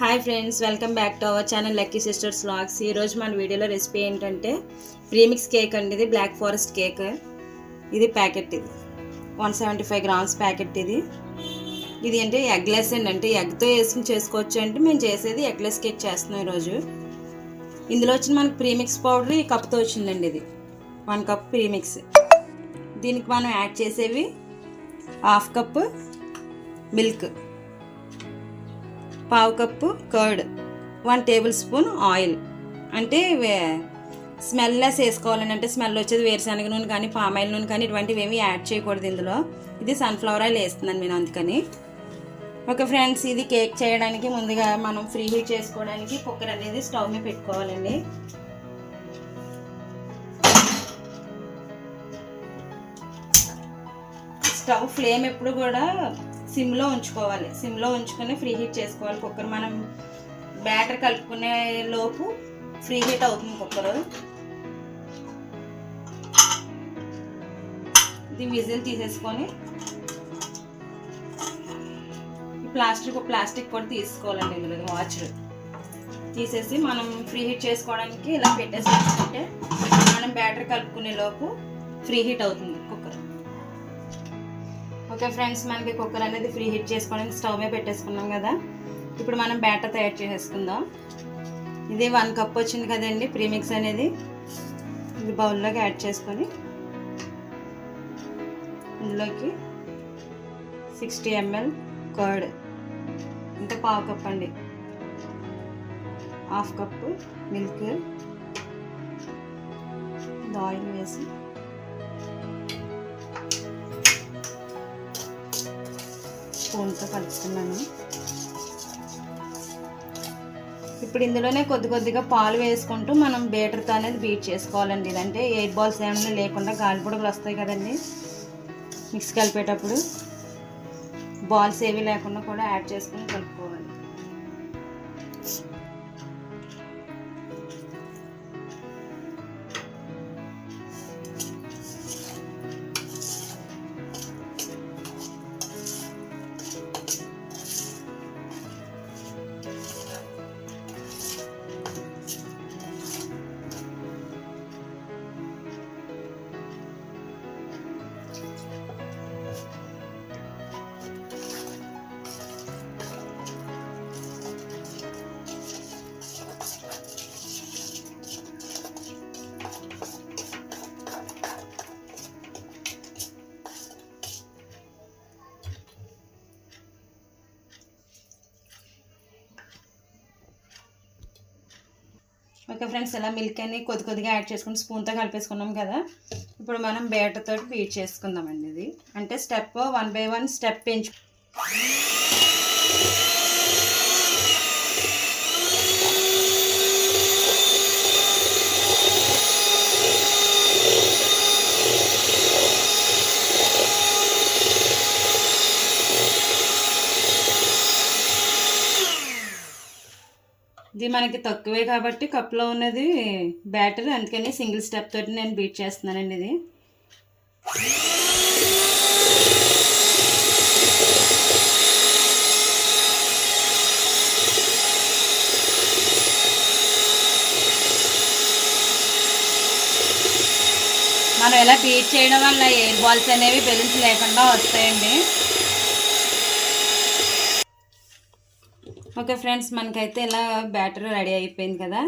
Hi friends, welcome back to our channel lucky sisters vlogs. ఈరోజు మన వీడియోలో recipe ఏంటంటే ప్రీమిక్స్ కేక్ అండి. ఇది బ్లాక్ ఫారెస్ట్ కేక్. ఇది ప్యాకెట్, ఇది 175 గ్రామ్స్ ప్యాకెట్. ఇది అంటే ఎగ్లెస్ అండి, అంటే ఎగ్తో వేసుకుని చేసుకోవచ్చు. అంటే మేము చేసేది ఎగ్లెస్ కేక్ చేస్తున్నాం ఈరోజు. ఇందులో వచ్చిన మనకి ప్రీమిక్స్ పౌడర్ ఈ కప్తో వచ్చిందండి. ఇది 1 కప్ ప్రీమిక్స్. దీనికి మనం యాడ్ చేసేవి 1/2 cup milk, 1/2 cup curd, 1 table spoon oil. అంటే స్మెల్లెస్ వేసుకోవాలని, అంటే స్మెల్ వచ్చేది వేరుశనగ నూనె కానీ పామాయిల్ నూనె కానీ ఇటువంటివి ఏమి యాడ్ చేయకూడదు ఇందులో. ఇది సన్ఫ్లవర్ ఆయిల్ వేస్తున్నాను నేను అందుకని. ఓకే ఫ్రెండ్స్, ఇది కేక్ చేయడానికి ముందుగా మనం ఫ్రీ హీట్ చేసుకోవడానికి కుక్కర్ అనేది స్టవ్ మీద పెట్టుకోవాలండి. స్టవ్ ఫ్లేమ్ ఎప్పుడు కూడా సిమ్లో ఉంచుకోవాలి. సిమ్లో ఉంచుకొని ఫ్రీ హీట్ చేసుకోవాలి కుక్కర్. మనం బ్యాటర్ కలుపుకునే లోపు ఫ్రీ హీట్ అవుతుంది కుక్కర్. ఇది విజిల్ తీసేసుకొని ప్లాస్టిక్ కూడా తీసుకోవాలండి. ఇందులో వాచర్ తీసేసి మనం ఫ్రీ హీట్ చేసుకోవడానికి ఇలా పెట్టేసి ఉంచుకుంటే మనం బ్యాటర్ కలుపుకునే లోపు ఫ్రీ హీట్ అవుతుంది కుక్కర్. ఓకే ఫ్రెండ్స్, మనకి కుక్కర్ అనేది ఫ్రీ హీట్ చేసుకోవడానికి స్టవ్ మీద పెట్టేసుకున్నాం కదా. ఇప్పుడు మనం బ్యాటర్ తయారు చేసేసుకుందాం. ఇది 1 కప్ వచ్చింది కదండి ప్రీమిక్స్ అనేది. ఇది బౌల్లోకి యాడ్ చేసుకొని ఇందులోకి 60 ml కర్డ్, అంటే 1/2 కప్ అండి, 1/2 కప్పు మిల్క్, ఆయిల్ వేసి స్పూన్తో కలుపుతున్నాను. ఇప్పుడు ఇందులోనే కొద్దిగా పాలు వేసుకుంటూ మనం బేటర్తో అనేది బీట్ చేసుకోవాలండి. ఇదంటే ఎయిర్ బాల్స్ ఏమైనా లేకుండా గాలిపొడుగులు వస్తాయి కదండి మిక్స్ కలిపేటప్పుడు. బాల్స్ ఏవి లేకుండా కూడా యాడ్ చేసుకుని కలుపుకోవాలి. ఓకే ఫ్రెండ్స్, ఇలా మిల్క్ అని కొద్దిగా యాడ్ చేసుకుని స్పూన్తో కలిపేసుకున్నాం కదా. ఇప్పుడు మనం బ్యాటర్ తోటి బీట్ చేసుకుందామండి. ఇది అంటే స్టెప్ 1 by 1 స్టెప్ పెంచు. ఇది మనకి తక్కువే కాబట్టి కప్లో ఉన్నది బ్యాటర్, అందుకని సింగిల్ స్టెప్ తోటి నేను బీట్ చేస్తున్నానండి. ఇది మనం ఇలా బీట్ చేయడం వల్ల ఎయిర్ బాల్స్ అనేవి బెలూన్స్ లేకుండా వస్తాయండి. ఓకే ఫ్రెండ్స్, మనకైతే ఇలా బ్యాటర్ రెడీ అయిపోయింది కదా.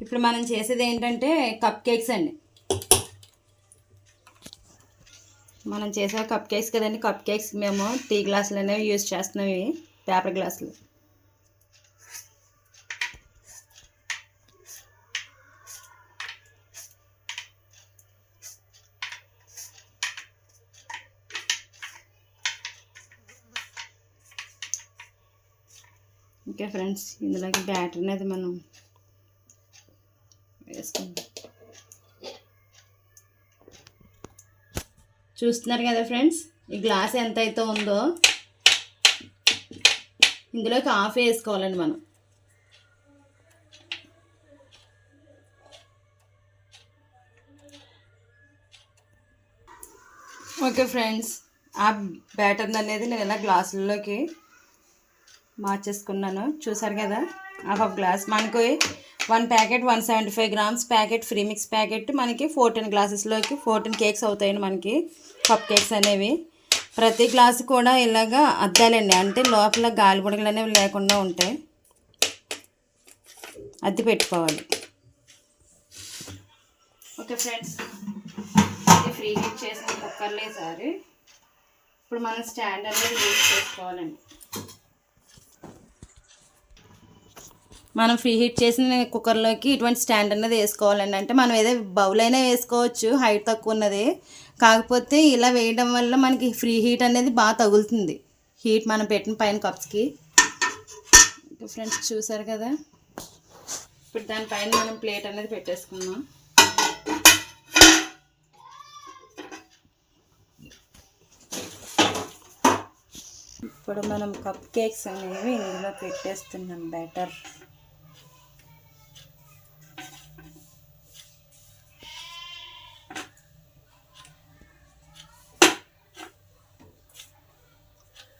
ఇప్పుడు మనం చేసేది ఏంటంటే కప్ కేక్స్ అండి. మనం చేసే కప్ కేక్స్ కదండి. కప్ కేక్స్ మేము టీ గ్లాసులు అనేవి యూజ్ చేస్తున్నాం, ఇవి పేపర్ గ్లాసులు. ఓకే ఫ్రెండ్స్, ఇందులోకి బ్యాటర్ అనేది మనం వేసుకుందాం. చూస్తున్నారు కదా ఫ్రెండ్స్, ఈ గ్లాస్ ఎంత అయితే ఉందో ఇందులోకి హాఫ్ వేసుకోవాలండి మనం. ఓకే ఫ్రెండ్స్, ఆ బ్యాటర్ అనేది నేను ఇలా గ్లాసుల్లోకి మార్చేసుకున్నాను. చూసారు కదా, హాఫ్ గ్లాస్ మనకి 1 packet 175 grams packet free mix packet మనకి 14 గ్లాసెస్లోకి 14 కేక్స్ అవుతాయండి. మనకి కప్ కేక్స్ అనేవి ప్రతి గ్లాసు కూడా ఇలాగా అద్దాలండి, అంటే లోపల గాలి బుడగలు అనేవి లేకుండా ఉంటాయి. అద్ది పెట్టుకోవాలి. ఓకే ఫ్రెండ్స్, ఇది ఫ్రీ హీట్ చేసిన కుక్కర్లే సారి. ఇప్పుడు మనం స్టాండ్ అనేది యూజ్ చేసుకోవాలండి. మనం ఫ్రీ హీట్ చేసిన కుక్కర్లోకి ఇటువంటి స్టాండ్ అనేది వేసుకోవాలండి. అంటే మనం ఏదో బౌల్ అయినా వేసుకోవచ్చు, హైట్ తక్కువ ఉన్నది. కాకపోతే ఇలా వేయడం వల్ల మనకి ఫ్రీ హీట్ అనేది బాగా తగులుతుంది, హీట్ మనం పెట్టిన పైన కప్స్కి. ఫ్రెండ్స్ చూసారు కదా, ఇప్పుడు దానిపైన మనం ప్లేట్ అనేది పెట్టేసుకున్నాం. ఇప్పుడు మనం కప్ కేక్స్ అనేవి ఇందులో పెట్టేస్తున్నాం బ్యాటర్.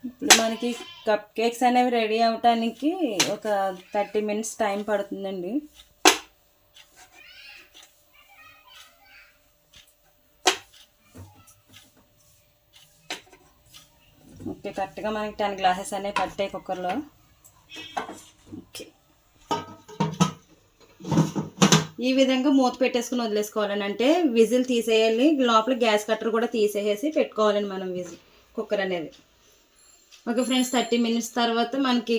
ఇప్పుడు మనకి కప్ కేక్స్ అనేవి రెడీ అవటానికి ఒక 30 మినిట్స్ టైం పడుతుందండి. ఓకే, కరెక్ట్గా మనకి 10 గ్లాసెస్ అనేవి పట్టాయి కుక్కర్లో. ఓకే, ఈ విధంగా మూత పెట్టేసుకుని వదిలేసుకోవాలని, అంటే విజిల్ తీసేయాలి. లోపల గ్యాస్ కట్టర్ కూడా తీసేసి పెట్టుకోవాలండి మనం విజిల్ కుక్కర్ అనేది. ఓకే ఫ్రెండ్స్, 30 మినిట్స్ తర్వాత మనకి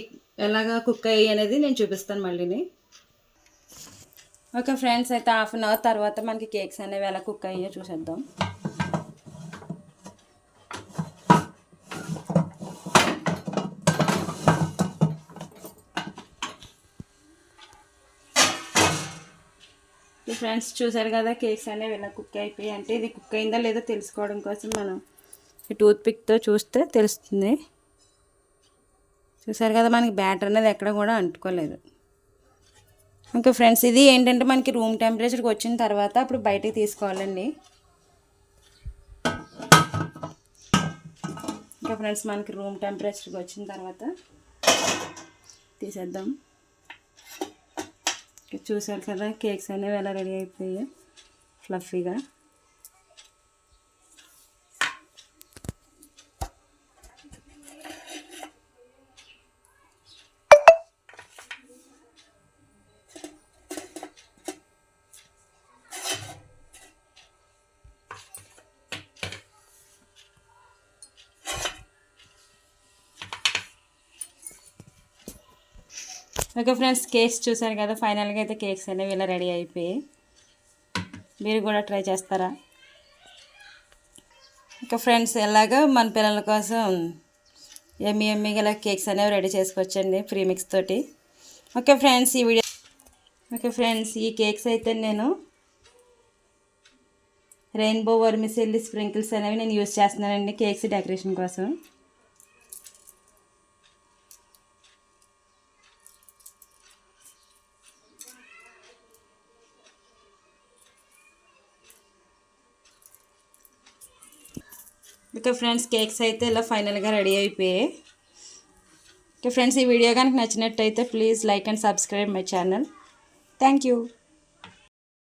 ఎలాగా కుక్ అయ్యి అనేది నేను చూపిస్తాను మళ్ళీని. ఓకే ఫ్రెండ్స్, అయితే హాఫ్ అన్ అవర్ తర్వాత మనకి కేక్స్ అనేవి ఎలా కుక్ అయ్యో చూసేద్దాం. ఫ్రెండ్స్ చూసారు కదా, కేక్స్ అనేవి ఇలా కుక్ అయిపోయి. అంటే ఇది కుక్ అయిందా లేదో తెలుసుకోవడం కోసం మనం ఈ టూత్ పిక్తో చూస్తే తెలుస్తుంది. చూసారు కదా, మనకి బ్యాటర్ అనేది ఎక్కడ కూడా అంటుకోలేదు. ఓకే ఫ్రెండ్స్, ఇది ఏంటంటే మనకి రూమ్ టెంపరేచర్కి వచ్చిన తర్వాత అప్పుడు బయటికి తీసుకోవాలండి. ఇంకా ఫ్రెండ్స్, మనకి రూమ్ టెంపరేచర్కి వచ్చిన తర్వాత తీసేద్దాం. చూసారు కదా, కేక్స్ అనేవి ఎలా రెడీ అయిపోయాయి ఫ్లఫీగా. ఓకే ఫ్రెండ్స్, కేక్స్ చూసారు కదా, ఫైనల్గా అయితే కేక్స్ అనేవి ఇలా రెడీ అయిపోయాయి. మీరు కూడా ట్రై చేస్తారా? ఓకే ఫ్రెండ్స్, ఎలాగో మన పిల్లల కోసం ఎమ్మీగా ఇలా కేక్స్ అనేవి రెడీ చేసుకోవచ్చండి ఫ్రీ మిక్స్ తోటి. ఓకే ఫ్రెండ్స్, ఈ కేక్స్ అయితే నేను రెయిన్బో వర్మిసెల్లి స్ప్రింకిల్స్ అనేవి నేను యూజ్ చేస్తున్నానండి కేక్స్ డెకరేషన్ కోసం. ఓకే ఫ్రెండ్స్, కేక్స్ అయితే ఇలా ఫైనల్గా రెడీ అయిపోయాయి. ఓకే ఫ్రెండ్స్, ఈ వీడియో కనుక నచ్చినట్టయితే please like and subscribe my channel. Thank you.